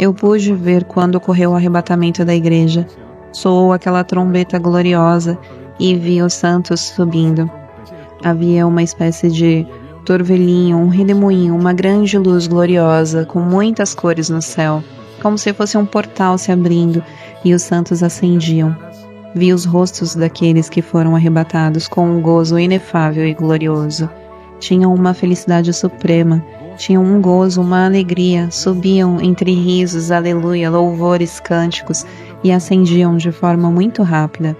Eu pude ver quando ocorreu o arrebatamento da igreja. Soou aquela trombeta gloriosa e vi os santos subindo. Havia uma espécie de torvelinho, um redemoinho, uma grande luz gloriosa, com muitas cores no céu, como se fosse um portal se abrindo, e os santos ascendiam. Vi os rostos daqueles que foram arrebatados com um gozo inefável e glorioso. Tinham uma felicidade suprema, tinham um gozo, uma alegria, subiam entre risos, aleluia, louvores, cânticos, e ascendiam de forma muito rápida.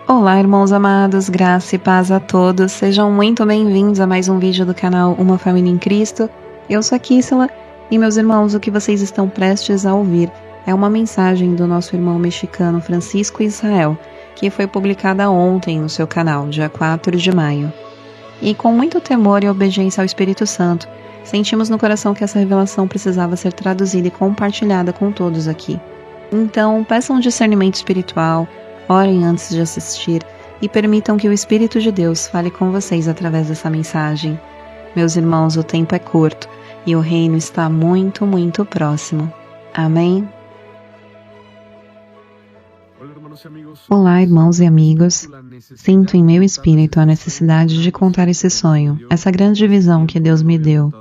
Olá, irmãos amados, graça e paz a todos, sejam muito bem-vindos a mais um vídeo do canal Uma Família em Cristo. Eu sou a Kissela e, meus irmãos, o que vocês estão prestes a ouvir é uma mensagem do nosso irmão mexicano Francisco Israel, que foi publicada ontem no seu canal, dia 4 de maio. E com muito temor e obediência ao Espírito Santo, sentimos no coração que essa revelação precisava ser traduzida e compartilhada com todos aqui. Então, peçam discernimento espiritual, orem antes de assistir e permitam que o Espírito de Deus fale com vocês através dessa mensagem. Meus irmãos, o tempo é curto e o reino está muito, muito próximo. Amém? Olá, irmãos e amigos. Sinto em meu espírito a necessidade de contar esse sonho, essa grande visão que Deus me deu.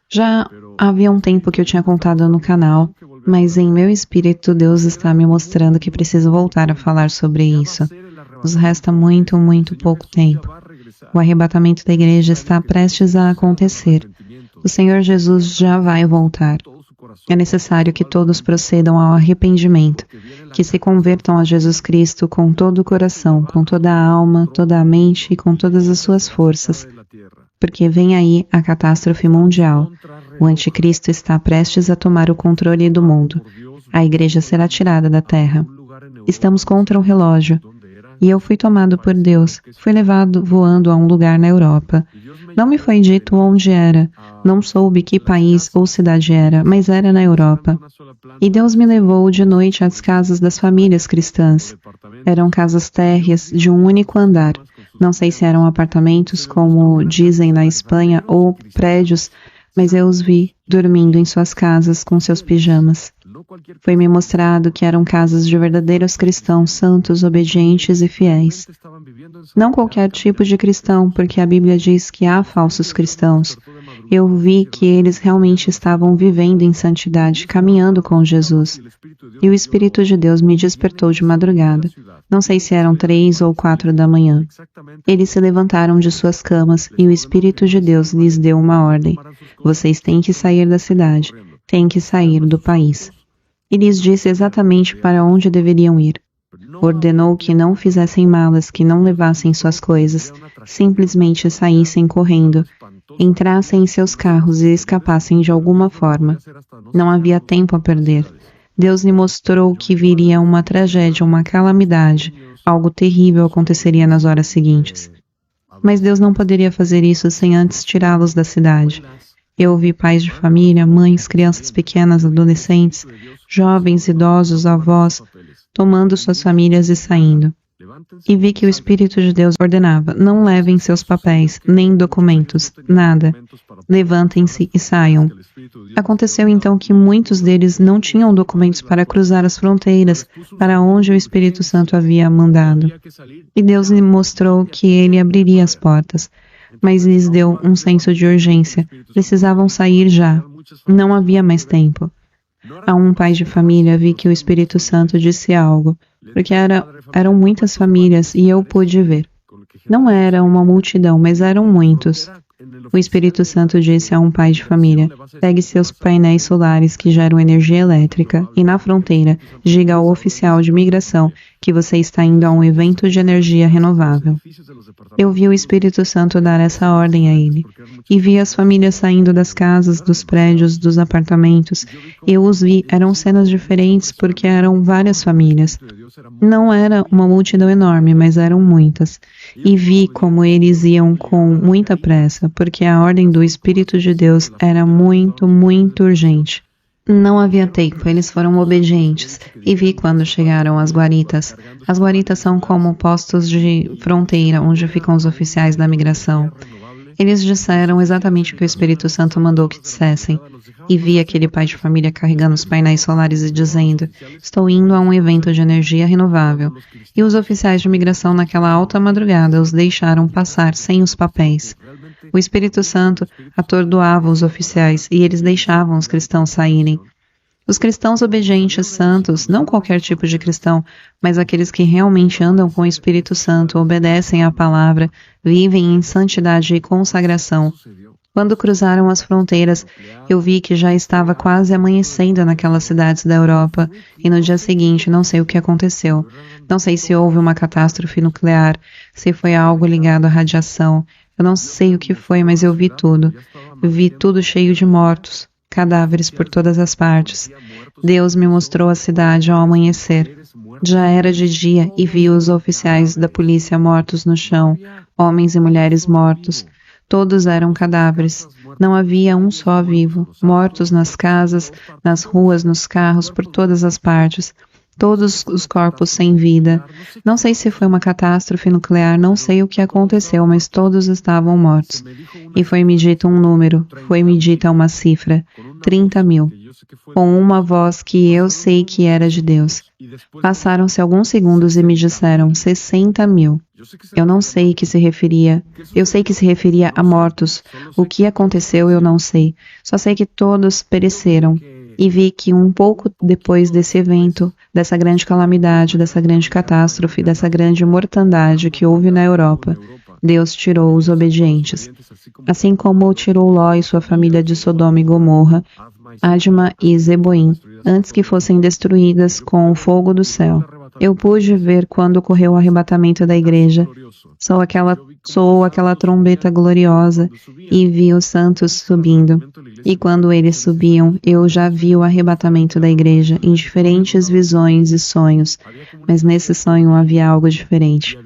Já havia um tempo que eu tinha contado no canal, mas em meu espírito Deus está me mostrando que preciso voltar a falar sobre isso. Nos resta muito, muito pouco tempo. O arrebatamento da igreja está prestes a acontecer. O Senhor Jesus já vai voltar. É necessário que todos procedam ao arrependimento, que se convertam a Jesus Cristo com todo o coração, com toda a alma, toda a mente e com todas as suas forças. Porque vem aí a catástrofe mundial. O anticristo está prestes a tomar o controle do mundo. A igreja será tirada da terra. Estamos contra o relógio. E eu fui tomado por Deus. Fui levado voando a um lugar na Europa. Não me foi dito onde era. Não soube que país ou cidade era, mas era na Europa. E Deus me levou de noite às casas das famílias cristãs. Eram casas térreas de um único andar. Não sei se eram apartamentos, como dizem na Espanha, ou prédios, mas eu os vi dormindo em suas casas com seus pijamas. Foi-me mostrado que eram casas de verdadeiros cristãos santos, obedientes e fiéis. Não qualquer tipo de cristão, porque a Bíblia diz que há falsos cristãos. Eu vi que eles realmente estavam vivendo em santidade, caminhando com Jesus. E o Espírito de Deus me despertou de madrugada. Não sei se eram 3 ou 4 da manhã. Eles se levantaram de suas camas e o Espírito de Deus lhes deu uma ordem. Vocês têm que sair da cidade, têm que sair do país. E lhes disse exatamente para onde deveriam ir. Ordenou que não fizessem malas, que não levassem suas coisas, simplesmente saíssem correndo, entrassem em seus carros e escapassem de alguma forma. Não havia tempo a perder. Deus lhe mostrou que viria uma tragédia, uma calamidade, algo terrível aconteceria nas horas seguintes. Mas Deus não poderia fazer isso sem antes tirá-los da cidade. Eu vi pais de família, mães, crianças pequenas, adolescentes, jovens, idosos, avós, tomando suas famílias e saindo. E vi que o Espírito de Deus ordenava: não levem seus papéis, nem documentos, nada. Levantem-se e saiam. Aconteceu então que muitos deles não tinham documentos para cruzar as fronteiras para onde o Espírito Santo havia mandado. E Deus lhe mostrou que ele abriria as portas, mas lhes deu um senso de urgência. Precisavam sair já. Não havia mais tempo. A um pai de família vi que o Espírito Santo disse algo, porque eram muitas famílias e eu pude ver. Não era uma multidão, mas eram muitos. O Espírito Santo disse a um pai de família: pegue seus painéis solares que geram energia elétrica e na fronteira diga ao oficial de migração que você está indo a um evento de energia renovável. Eu vi o Espírito Santo dar essa ordem a ele. E vi as famílias saindo das casas, dos prédios, dos apartamentos. Eu os vi, eram cenas diferentes porque eram várias famílias. Não era uma multidão enorme, mas eram muitas. E vi como eles iam com muita pressa, porque a ordem do Espírito de Deus era muito, muito urgente. Não havia tempo, eles foram obedientes. E vi quando chegaram às guaritas. As guaritas são como postos de fronteira, onde ficam os oficiais da migração. Eles disseram exatamente o que o Espírito Santo mandou que dissessem. E vi aquele pai de família carregando os painéis solares e dizendo: estou indo a um evento de energia renovável. E os oficiais de imigração naquela alta madrugada os deixaram passar sem os papéis. O Espírito Santo atordoava os oficiais e eles deixavam os cristãos saírem. Os cristãos obedientes santos, não qualquer tipo de cristão, mas aqueles que realmente andam com o Espírito Santo, obedecem à palavra, vivem em santidade e consagração. Quando cruzaram as fronteiras, eu vi que já estava quase amanhecendo naquelas cidades da Europa, e no dia seguinte não sei o que aconteceu. Não sei se houve uma catástrofe nuclear, se foi algo ligado à radiação. Eu não sei o que foi, mas eu vi tudo. Vi tudo cheio de mortos, cadáveres por todas as partes. Deus me mostrou a cidade ao amanhecer. Já era de dia e vi os oficiais da polícia mortos no chão, homens e mulheres mortos. Todos eram cadáveres. Não havia um só vivo. Mortos nas casas, nas ruas, nos carros, por todas as partes. Todos os corpos sem vida. Não sei se foi uma catástrofe nuclear, não sei o que aconteceu, mas todos estavam mortos. E foi-me dito um número, foi-me dita uma cifra, 30.000, com uma voz que eu sei que era de Deus. Passaram-se alguns segundos e me disseram 60.000. Eu não sei que se referia. Eu sei que se referia a mortos. O que aconteceu eu não sei. Só sei que todos pereceram. E vi que um pouco depois desse evento, dessa grande calamidade, dessa grande catástrofe, dessa grande mortandade que houve na Europa, Deus tirou os obedientes. Assim como tirou Ló e sua família de Sodoma e Gomorra, Adma e Zeboim, antes que fossem destruídas com o fogo do céu. Eu pude ver quando ocorreu o arrebatamento da igreja. Soou aquela trombeta gloriosa e vi os santos subindo. E quando eles subiam, eu já vi o arrebatamento da igreja em diferentes visões e sonhos. Mas nesse sonho havia algo diferente.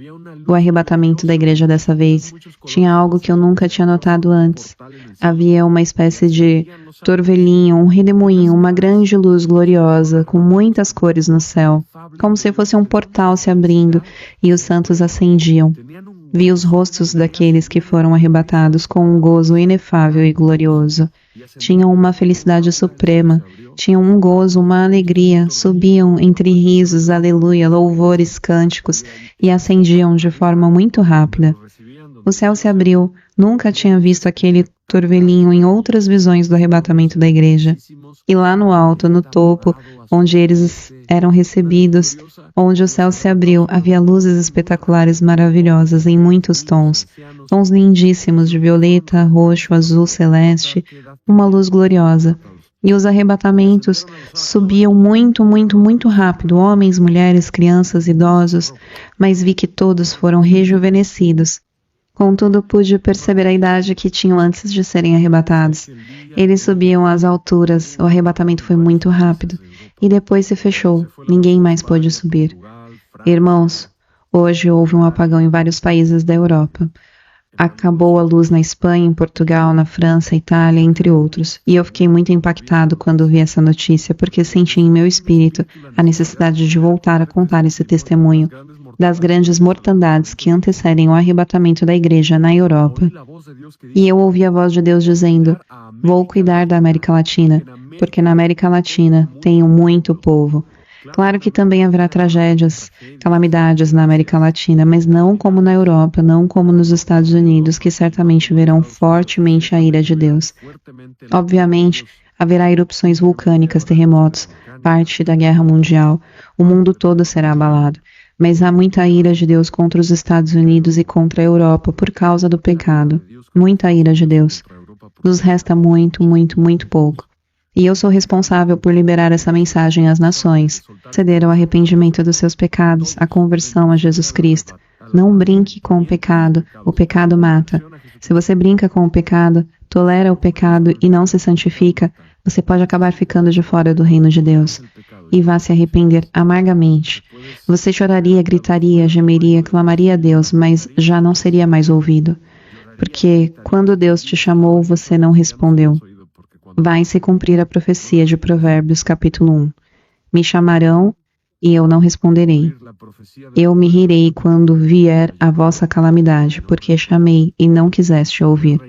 O arrebatamento da igreja dessa vez tinha algo que eu nunca tinha notado antes. Havia uma espécie de torvelinho, um redemoinho, uma grande luz gloriosa, com muitas cores no céu, como se fosse um portal se abrindo, e os santos ascendiam. Vi os rostos daqueles que foram arrebatados com um gozo inefável e glorioso. Tinham uma felicidade suprema, tinham um gozo, uma alegria, subiam entre risos, aleluia, louvores, cânticos, e ascendiam de forma muito rápida. O céu se abriu, nunca tinha visto aquele torvelinho em outras visões do arrebatamento da igreja. E lá no alto, no topo, onde eles eram recebidos, onde o céu se abriu, havia luzes espetaculares maravilhosas em muitos tons. Tons lindíssimos de violeta, roxo, azul, celeste, uma luz gloriosa. E os arrebatamentos subiam muito, muito, muito rápido, homens, mulheres, crianças, idosos, mas vi que todos foram rejuvenescidos. Contudo, pude perceber a idade que tinham antes de serem arrebatados. Eles subiam às alturas, o arrebatamento foi muito rápido, e depois se fechou, ninguém mais pôde subir. Irmãos, hoje houve um apagão em vários países da Europa. Acabou a luz na Espanha, em Portugal, na França, Itália, entre outros. E eu fiquei muito impactado quando vi essa notícia, porque senti em meu espírito a necessidade de voltar a contar esse testemunho das grandes mortandades que antecedem o arrebatamento da igreja na Europa. E eu ouvi a voz de Deus dizendo: vou cuidar da América Latina, porque na América Latina tenho muito povo. Claro que também haverá tragédias, calamidades na América Latina, mas não como na Europa, não como nos Estados Unidos, que certamente verão fortemente a ira de Deus. Obviamente, haverá erupções vulcânicas, terremotos, parte da guerra mundial, o mundo todo será abalado. Mas há muita ira de Deus contra os Estados Unidos e contra a Europa por causa do pecado. Muita ira de Deus. Nos resta muito, muito, muito pouco. E eu sou responsável por liberar essa mensagem às nações. Ceder ao arrependimento dos seus pecados, à conversão a Jesus Cristo. Não brinque com o pecado mata. Se você brinca com o pecado, tolera o pecado e não se santifica, você pode acabar ficando de fora do reino de Deus. E vá se arrepender amargamente. Você choraria, gritaria, gemeria, clamaria a Deus, mas já não seria mais ouvido. Porque quando Deus te chamou, você não respondeu. Vai se cumprir a profecia de Provérbios capítulo 1. Me chamarão e eu não responderei. Eu me rirei quando vier a vossa calamidade, porque chamei e não quiseste ouvir.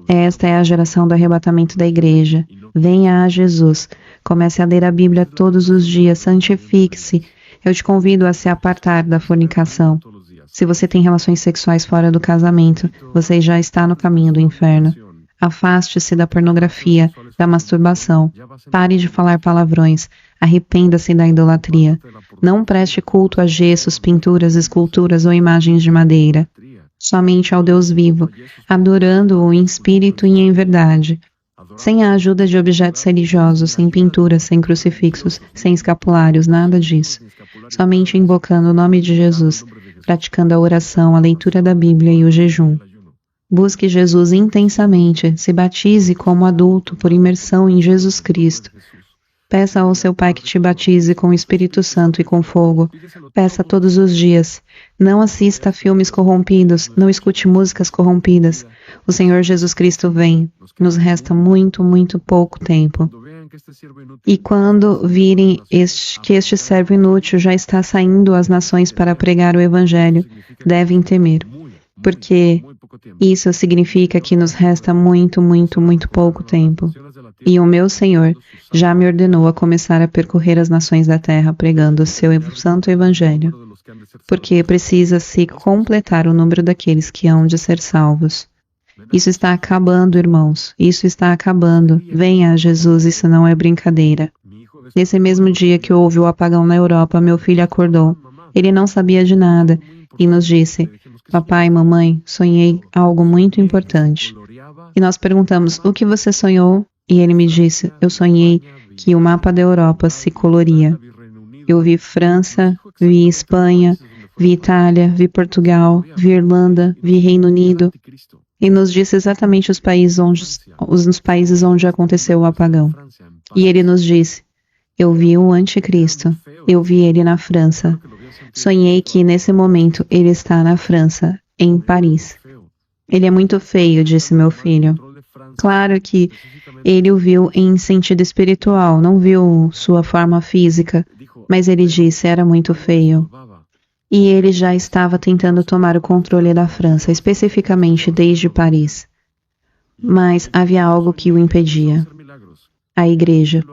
Esta é a geração do arrebatamento da igreja. Venha a Jesus. Comece a ler a Bíblia todos os dias. Santifique-se. Eu te convido a se apartar da fornicação. Se você tem relações sexuais fora do casamento, você já está no caminho do inferno. Afaste-se da pornografia, da masturbação. Pare de falar palavrões. Arrependa-se da idolatria. Não preste culto a gessos, pinturas, esculturas ou imagens de madeira. Somente ao Deus vivo, adorando-o em espírito e em verdade. Sem a ajuda de objetos religiosos, sem pinturas, sem crucifixos, sem escapulários, nada disso. Somente invocando o nome de Jesus, praticando a oração, a leitura da Bíblia e o jejum. Busque Jesus intensamente, se batize como adulto por imersão em Jesus Cristo. Peça ao seu Pai que te batize com o Espírito Santo e com fogo. Peça todos os dias. Não assista a filmes corrompidos, não escute músicas corrompidas. O Senhor Jesus Cristo vem. Nos resta muito, muito pouco tempo. E quando virem que este servo inútil já está saindo às nações para pregar o Evangelho, devem temer, porque isso significa que nos resta muito, muito, muito pouco tempo. E o meu Senhor já me ordenou a começar a percorrer as nações da terra pregando o seu santo Evangelho, porque precisa-se completar o número daqueles que hão de ser salvos. Isso está acabando, irmãos. Isso está acabando. Venha a Jesus, isso não é brincadeira. Nesse mesmo dia que houve o apagão na Europa, meu filho acordou. Ele não sabia de nada e nos disse: Papai, mamãe, sonhei algo muito importante. E nós perguntamos: o que você sonhou? E ele me disse: eu sonhei que o mapa da Europa se coloria. Eu vi França, vi Espanha, vi Itália, vi Portugal, vi Irlanda, vi Reino Unido. E nos disse exatamente os países onde aconteceu o apagão. E ele nos disse: eu vi o Anticristo, eu vi ele na França. Sonhei que nesse momento ele está na França, em Paris. Ele é muito feio, disse meu filho. Claro que ele o viu em sentido espiritual, não viu sua forma física, mas ele disse: era muito feio. E ele já estava tentando tomar o controle da França, especificamente desde Paris. Mas havia algo que o impedia: a igreja.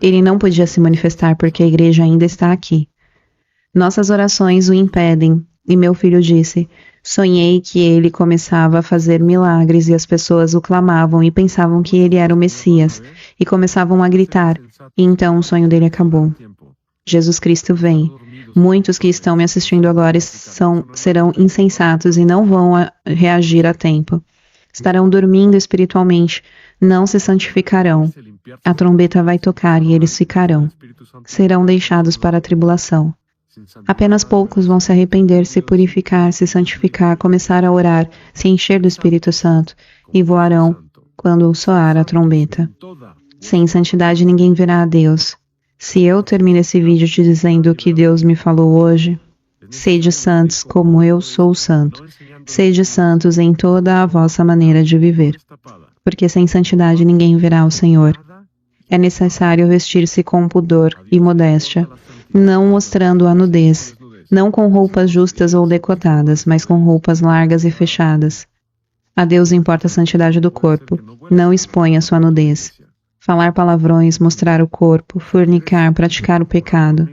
Ele não podia se manifestar porque a igreja ainda está aqui. Nossas orações o impedem, e meu filho disse: sonhei que ele começava a fazer milagres e as pessoas o clamavam e pensavam que ele era o Messias, e começavam a gritar, e então o sonho dele acabou. Jesus Cristo vem. Muitos que estão me assistindo agora serão insensatos e não vão reagir a tempo. Estarão dormindo espiritualmente, não se santificarão. A trombeta vai tocar e eles ficarão. Serão deixados para a tribulação. Apenas poucos vão se arrepender, se purificar, se santificar, começar a orar, se encher do Espírito Santo e voarão quando soar a trombeta. Sem santidade ninguém verá a Deus. Se eu termino esse vídeo te dizendo o que Deus me falou hoje, sede santos como eu sou santo. Sede santos em toda a vossa maneira de viver. Porque sem santidade ninguém verá o Senhor. É necessário vestir-se com pudor e modéstia, não mostrando a nudez, não com roupas justas ou decotadas, mas com roupas largas e fechadas. A Deus importa a santidade do corpo, não exponha sua nudez. Falar palavrões, mostrar o corpo, fornicar, praticar o pecado,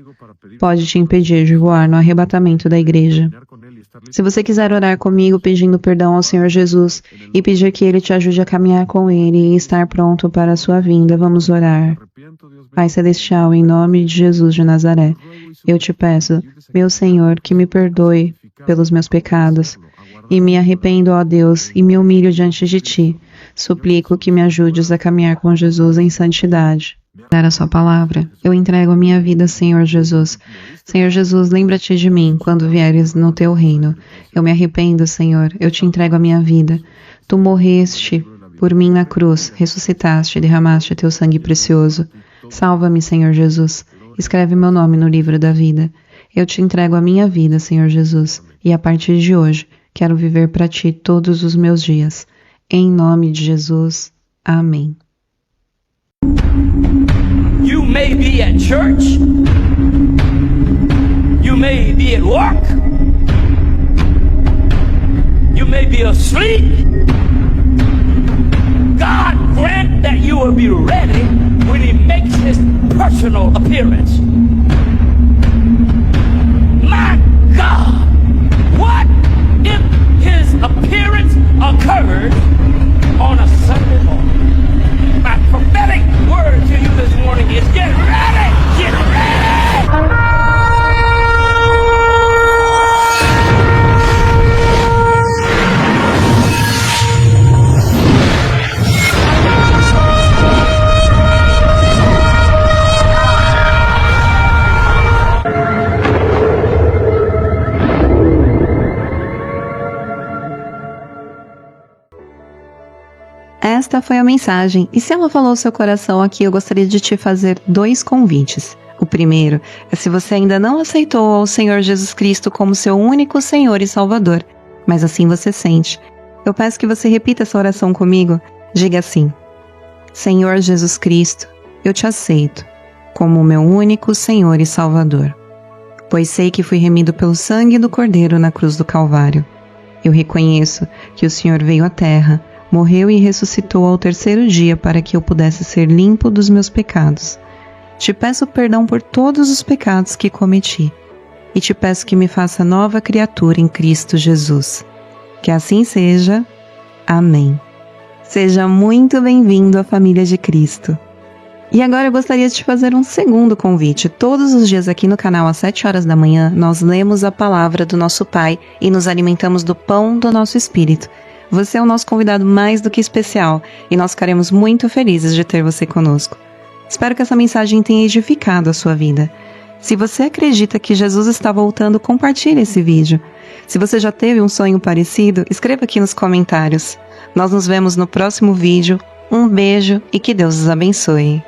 pode te impedir de voar no arrebatamento da igreja. Se você quiser orar comigo pedindo perdão ao Senhor Jesus e pedir que Ele te ajude a caminhar com Ele e estar pronto para a sua vinda, vamos orar. Pai Celestial, em nome de Jesus de Nazaré, eu te peço, meu Senhor, que me perdoe pelos meus pecados e me arrependo, ó Deus, e me humilho diante de Ti. Suplico que me ajudes a caminhar com Jesus em santidade. Dar a sua palavra. Eu entrego a minha vida, Senhor Jesus. Senhor Jesus, lembra-te de mim quando vieres no teu reino. Eu me arrependo, Senhor. Eu te entrego a minha vida. Tu morreste por mim na cruz, ressuscitaste e derramaste teu sangue precioso. Salva-me, Senhor Jesus. Escreve meu nome no livro da vida. Eu te entrego a minha vida, Senhor Jesus. E a partir de hoje, quero viver para ti todos os meus dias. Em nome de Jesus. Amém. You may be at church, may be at work, you may be asleep. God grant that you will be ready when He makes His personal appearance. My God, what if His appearance occurred on a Sunday morning? My prophetic word to you this morning is get ready! Get ready! Esta foi a mensagem, e se ela falou ao seu coração aqui, eu gostaria de te fazer 2 convites. O primeiro é se você ainda não aceitou ao Senhor Jesus Cristo como seu único Senhor e Salvador, mas assim você sente. Eu peço que você repita essa oração comigo. Diga assim: Senhor Jesus Cristo, eu te aceito como o meu único Senhor e Salvador, pois sei que fui remido pelo sangue do Cordeiro na cruz do Calvário. Eu reconheço que o Senhor veio à terra, morreu e ressuscitou ao 3º dia para que eu pudesse ser limpo dos meus pecados. Te peço perdão por todos os pecados que cometi e te peço que me faça nova criatura em Cristo Jesus. Que assim seja. Amém. Seja muito bem-vindo à família de Cristo. E agora eu gostaria de te fazer um segundo convite. Todos os dias aqui no canal às 7 horas da manhã nós lemos a palavra do nosso Pai e nos alimentamos do pão do nosso espírito. Você é o nosso convidado mais do que especial e nós ficaremos muito felizes de ter você conosco. Espero que essa mensagem tenha edificado a sua vida. Se você acredita que Jesus está voltando, compartilhe esse vídeo. Se você já teve um sonho parecido, escreva aqui nos comentários. Nós nos vemos no próximo vídeo. Um beijo e que Deus os abençoe.